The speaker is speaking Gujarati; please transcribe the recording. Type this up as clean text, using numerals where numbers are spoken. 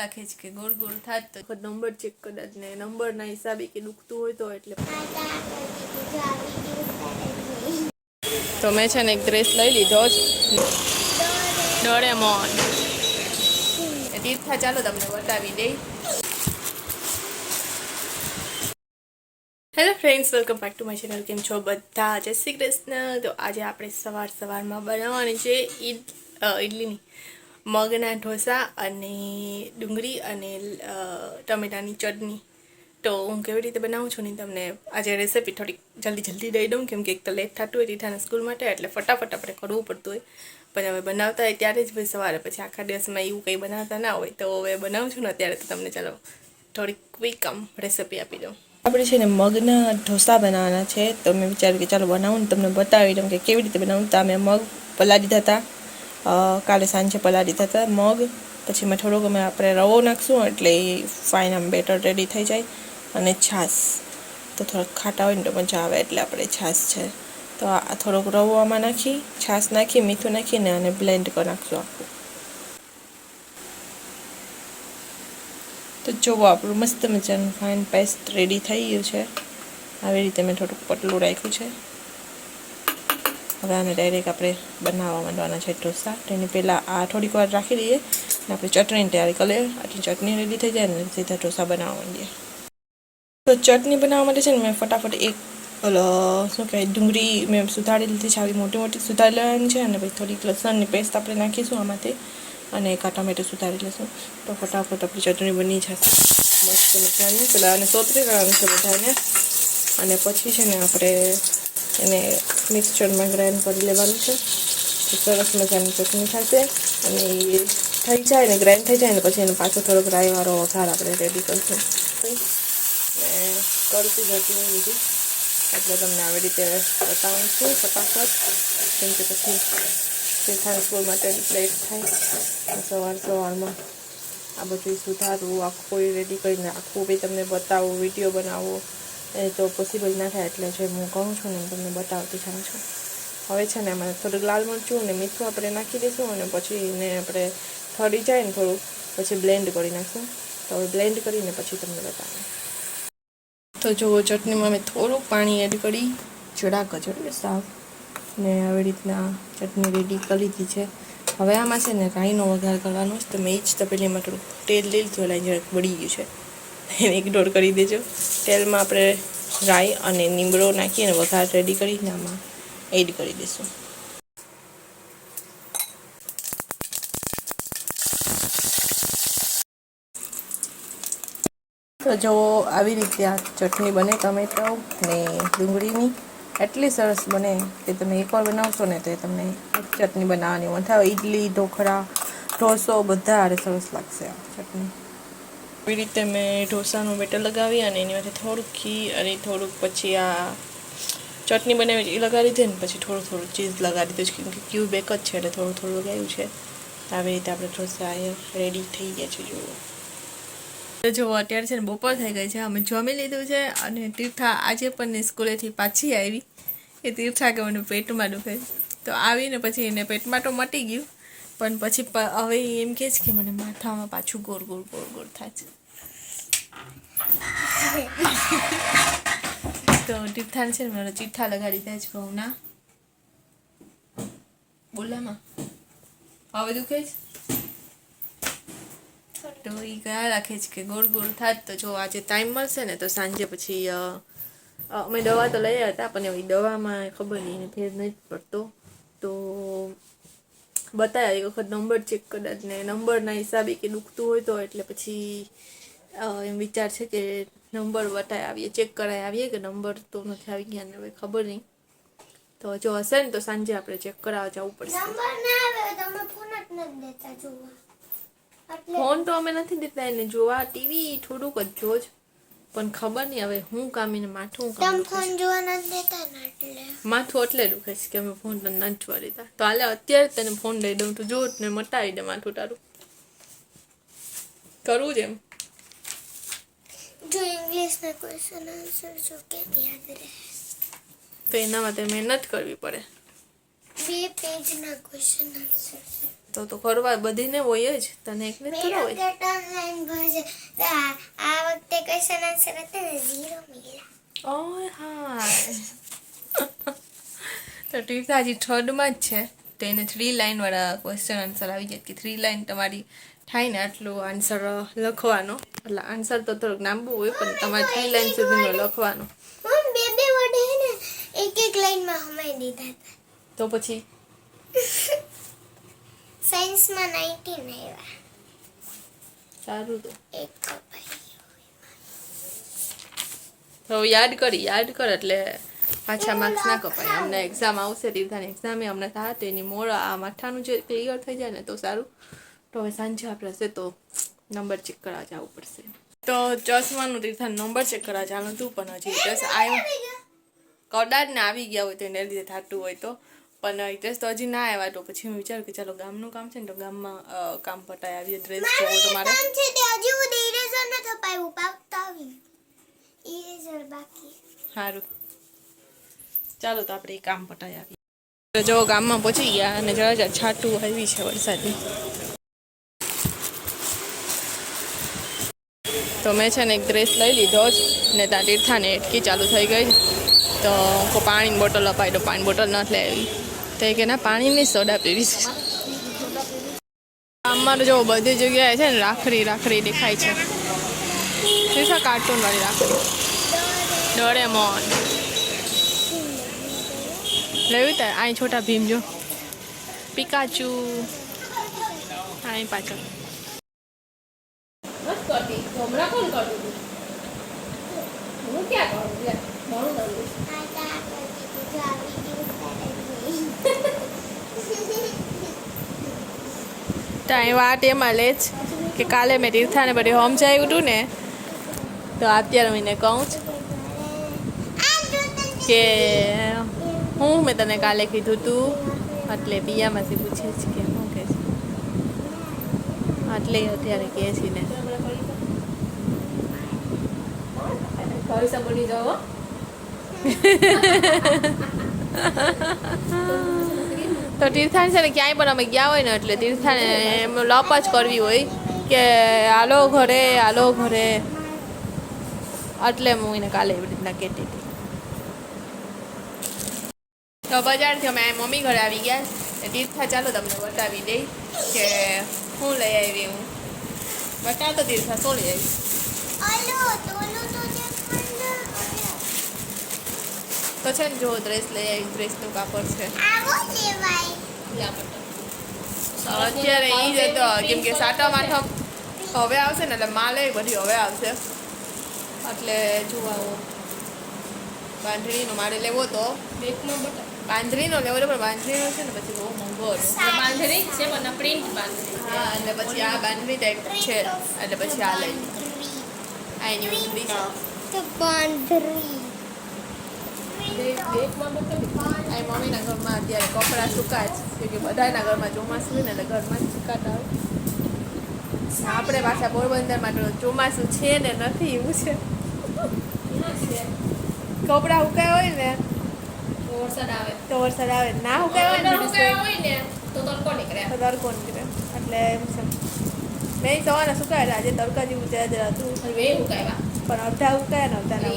રાખે છે કે ગોળ ગોળ થાત તો નંબર ચેક કદાચ ને નંબરના હિસાબે કે દુખતું હોય તો એટલે તો મેં છે ને એક ડ્રેસ લઈ લીધો જ ડોરેમોન તીર્થા ચાલો તમને બતાવી દઈ. Hello friends, welcome back to my channel. કેમ છો બધા? જય શ્રી કૃષ્ણ. તો આજે આપણે સવારમાં બનાવવાની છે ઇડલીની મગના ઢોસા અને ડુંગળી અને ટમેટાની ચટણી. તો હું કેવી રીતે બનાવું છું ને તમને આજે રેસીપી થોડીક જલ્દી દઈ દઉં, કેમ કે એક તો લેટ થતું હોય ટીઠાના સ્કૂલ માટે, એટલે ફટાફટ આપણે કરવું પડતું હોય. પણ હવે બનાવતા હોય ત્યારે જ ભાઈ સવારે, પછી આખા દિવસમાં એવું કંઈ બનાવતા ના હોય. તો હવે બનાવું છું ને અત્યારે, તો તમને ચાલો થોડીક ક્વિક રેસીપી આપી દઉં. આપણે છે ને મગના ઢોસા બનાવવાના છે, તો મેં વિચાર્યું કે ચાલો બનાવું ને તમને બતાવી દઉં કે કેવી રીતે બનાવું. તો મેં મગ પલાળી દીધા હતા, કાલે સાંજે પલાળી દીધા હતા મગ. પછી મેં થોડોક આપણે રવો નાખશું એટલે ફાઇન આમ બેટર રેડી થઈ જાય. અને છાશ, તો થોડાક ખાટા હોય ને તો મજા આવે, એટલે આપણે છાશ છે તો આ થોડોક રવો આમાં નાખી, છાશ નાખી, મીઠું નાખીને અને બ્લેન્ડ કરી નાખશું આખું. તો જોવો આપણું મસ્ત મજાનું ફાઇન પેસ્ટ રેડી થઈ ગયું છે. આવી રીતે મેં થોડુંક પતલું રાખ્યું છે. હવે આને ડાયરેક્ટ આપણે બનાવવા માંડવાના છે ઢોસા. તેની પહેલાં આ થોડીક વાર રાખી દઈએ અને આપણે ચટણીની તૈયારી કરી લઈએ. આટલી ચટણી રેડી થઈ જાય ને સીધા ઢોસા બનાવવા માંડીએ. તો ચટણી બનાવવા માટે છે ને મેં ફટાફટ એક શું કહેવાય ડુંગળી મેં સુધારી લીધી છે, આવી મોટી મોટી સુધારી લેવાની છે. અને પછી થોડીક લસણની પેસ્ટ આપણે નાખીશું આમાંથી, અને એક ટમેટું સુધારી લઈશું. તો ફટાફટ આપણી ચટણી બની જશે મસ્ત મજાની. પેલા આને સોતરી લેવાનું છે બધાને, અને પછી છે ને આપણે એને મિક્સચરમાં ગ્રાઇન્ડ કરી લેવાનું છે. તો સરસ મજાની ચટણી થશે. અને એ થઈ જાય ને ગ્રાઇન્ડ થઈ જાય ને પછી એનો પાછો થોડોક રાઈવાળો વઘાર આપણે રેડી કરીશું. ને કરતી જતી હોય બીજું, એટલે તમને આવી રીતે બતાવું છું ફટાફટ, કેમ કે પછી તીર્થાના સ્કૂલ માટે લેટ થાય. સવારમાં આ બધું સુધારવું, આખું રેડી કરીને આખું બી તમને બતાવું, વિડીયો બનાવવો એ તો પોસિબલ ના થાય. એટલે જે હું કહું છું ને તમને બતાવતી જાઉં છું. હવે છે ને એમાં થોડુંક લાલ મરચું અને મીઠું આપણે નાખી દઈશું, અને પછી એને આપણે થડી જાય ને થોડુંક પછી બ્લેન્ડ કરી નાખશું. તો હવે બ્લેન્ડ કરીને પછી તમને બતાવું. તો જુઓ, ચટણીમાં મેં થોડુંક પાણી એડ કરી, જરાક જ એટલે સાવ, ને આવી રીતના ચટણી રેડી કરી લીધી છે. હવે આમાં છે ને રાઈનો વઘાર કરવાનો છે. તો મેં જ તપેલીમાં થોડુંક તેલ લઈ લીધું, એટલે જરાક બળી ગયું છે, એને ઇગ્નોર કરી દેજો. તેલમાં આપણે રાઈ અને લીમડો નાખી અને વઘાર રેડી કરીને આમાં એડ કરી દઈશું. તો જો આવી રીતે આ ચટણી બને ટમેટો ને ડુંગળીની, એટલી સરસ બને કે તમે એકવાર બનાવશો ને તો એ તમને ચટણી બનાવવાની મન થાય. ઇડલી, ઢોકળા, ઢોસો બધા આરે સરસ લાગશે આ ચટણી. આવી રીતે મેં ઢોસાનું બેટર લગાવી અને એની માટે થોડુંક ઘી અને થોડુંક પછી આ ચટણી બનાવી એ લગાવી દીધી ને પછી થોડું ચીઝ લગાવી દીધું, કેમ કે ક્યુબ એક જ છે એટલે થોડું લગાવ્યું છે. આવી રીતે આપણે ઢોસા રેડી થઈ ગયા છે. જુઓ તો જો અત્યારે છે ને બપોર થઈ ગઈ છે, અમે જમી લીધું છે. અને તીર્થા આજે પણ સ્કૂલેથી પાછી આવી. એ તીર્થા કે મને પેટમાં દુખે, તો આવીને પછી એને પેટમાં તો મટી ગયું, પણ પછી હવે એમ કહે છે કે મને માથામાં પાછું ગોળ ગોળ થાય છે. તો તીર્થાને છે ને મારા ચીઠ્ઠા લગાડી દીધા છે ઘઉંના. બોલામાં હવે દુખે છે, તો એ કયા રાખે છે કે ગોળ થાત. તો જો આજે ટાઈમ મળશે ને તો સાંજે પછી અમે દવા તો લઈ હતા, પણ એવી દવામાં ખબર નહીં એને ફેર નથી પડતો. તો બતાવ્યા એક વખત નંબર ચેક કદાચ ને નંબરના હિસાબે કે દુખતું હોય તો એટલે પછી એમ વિચાર છે કે નંબર બતાવી આવીએ, ચેક કરાવી આવીએ કે નંબર તો નથી આવી ગયા ને હવે ખબર નહીં. તો જો હશે ને તો સાંજે આપણે ચેક કરાવવા જવું પડશે. ફોન તો અમે નથી દેતા એને જોવા, ટીવી થોડુંક જ જોજ, પણ ખબર નહીં હવે હું કામ એને માથું માથું એટલે દુખે છે કે અમે ફોન તને નથી જોવા દેતા. તો હાલે અત્યારે તને ફોન દઈ દઉં, તું જો ને મટાવી દે માથું તારું. કરવું જ એમ જો ઇંગ્લિશના ક્વેશ્ચન આન્સર જો કેમ યાદ રહે, તો એના માટે મહેનત કરવી પડે. 2 પેજના ક્વેશ્ચન આન્સર. તો કરવા બધીને હોય જ, તને એકને જ થોડા હોય. ઓનલાઈન ભરશે તો આ વખતે ક્વેશ્ચન આન્સર હતા ને 0 મળ્યા. ઓય હા. તો તીર્થા હજી થર્ડમાં જ છે, તો એને 3 લાઇનવાળા ક્વેશ્ચન આન્સર આવી જાય કે 3 લાઇન તમારી થાય ને આટલો આન્સર લખવાનો. એટલે આન્સર તો થોડુંક લાંબુ હોય પણ તમારે 3 લાઇન સુધીનો લખવાનો. મમ બે વર્ડ હે ને એક લાઈનમાં હમાઈ દીધા હતા. તો પછી સાયન્સમાં 19 આવ્યા. સારું. તો એક કપાઈ. તો યાદ કર એટલે પાછા માર્ક્સ ના કપાય. અમને એક્ઝામ આવશે, તીર્થાની એક્ઝામ હમણાં થાય તો એની મોડ આ માથાનું જે ક્લિયર થઈ જાય ને તો સારું. તો હવે સાંજે આપણે હશે તો નંબર ચેક કરવા જવું પડશે. તો ચશ્માનું તીર્થાનું નંબર ચેક કરવા જવાનું હતું પણ હજી હિતેશ આવ્યો કદાચ ને આવી ગયા હોય તો એને લીધે થતું હોય તો, પણ હિતેશ તો હજી ના આવ્યા. તો પછી હું વિચાર્યું કે ચાલો ગામનું કામ છે ને તો ગામમાં કામ પતાય આવીએ. ડ્રેસ જોવો તો મારે કામ છે તે હજી હું ઇરેઝર ન થપાયું પાકતા આવી. ઇરેઝર બાકી. સારું ચાલો તો આપણે એ કામ પતાવી આવીએ. તો જો ગામમાં પહોંચી ગયા અને જરા છાંટું આવી છે વરસાદની. તો મેં છે ને એક ડ્રેસ લઈ લીધો જ ને ત્યાં તીર્થાને એટકી ચાલુ થઈ ગઈ. તો પાણીની બોટલ અપાવી, તો પાણી બોટલ ન લઈ આવી. તો એ કે ના પાણીની સોડા પીવી છે. ગામમાં તો જો બધી જગ્યાએ છે ને રાખડી દેખાય છે. તીર્થા કાર્ટૂનવાળી રાખડી ડોરેમોન લેવી તાર. અહીં છોટા ભીમ જો, પિકાચુ અહીં પાછળ. હમણાં કોણ કરતું હું ક્યાં કરું ટાઈમ વાત એમાં લે જ કે કાલે મેં તીર્થાને બધી સમજાવ્યું હતું ને, તો અત્યારે હું એને કહું છું કે હું મેં તને કાલે કીધું તું. એટલે પિયામાંથી પૂછે છે કે શું કહે છે, એટલે અત્યારે કહે છે ને બની જાઓ. તો તીર્થાને છે ને ક્યાંય પણ અમે ગયા હોય ને એટલે તીર્થાને એમ લપ જ કરવી હોય કે હાલો ઘરે. એટલે હું એને કાલે એવી રીતના કહેતી હતી. તો બજારથી અમે મમ્મી ઘરે આવી ગયા. તીર્થા ચાલો તમને બતાવી દઈ કે હું લઈ આવી. હું બતાવતો તીર્થા શું લઈ આવી. તો છે ને જો ડ્રેસ લઈ આવી. ડ્રેસનું કાપડ છે અત્યારે એ જ હતો કેમ કે સાતમ આઠમ હવે આવશે ને એટલે માલ એ બધી હવે આવશે. એટલે જોવા બાંધણીનો મારે લેવો તો બાંધણીનો લેવો તો, પણ બાંધણીનો છે ને પછી બહુ મોંઘો હતો. બાંધણી છે પણ પ્રિન્ટ બાંધણી. હા એટલે પછી આ બાંધણી ટાઈપ છે એટલે પછી આ લઈ આ એની ઊંધી છે. આ મમ્મીના ઘરમાં અત્યારે કપડાં સુકાય છે કે બધાના ઘરમાં ચોમાસું હોય ને એટલે ઘરમાં જ સુકાતા હોય. આપણે પાછા પોરબંદરમાં તો ચોમાસું છે ને નથી એવું છે. કપડાં ઉકાય હોય ને તો વરસાદ આવે, ના ઉકાય હોય ને તો તડકો નીકળે. એટલે એમ છે. મેં સવારના સુકાયેલા આજે તડકા જેવું જરા હતું, પણ અડધા ઉકાયા ને અડધા ના.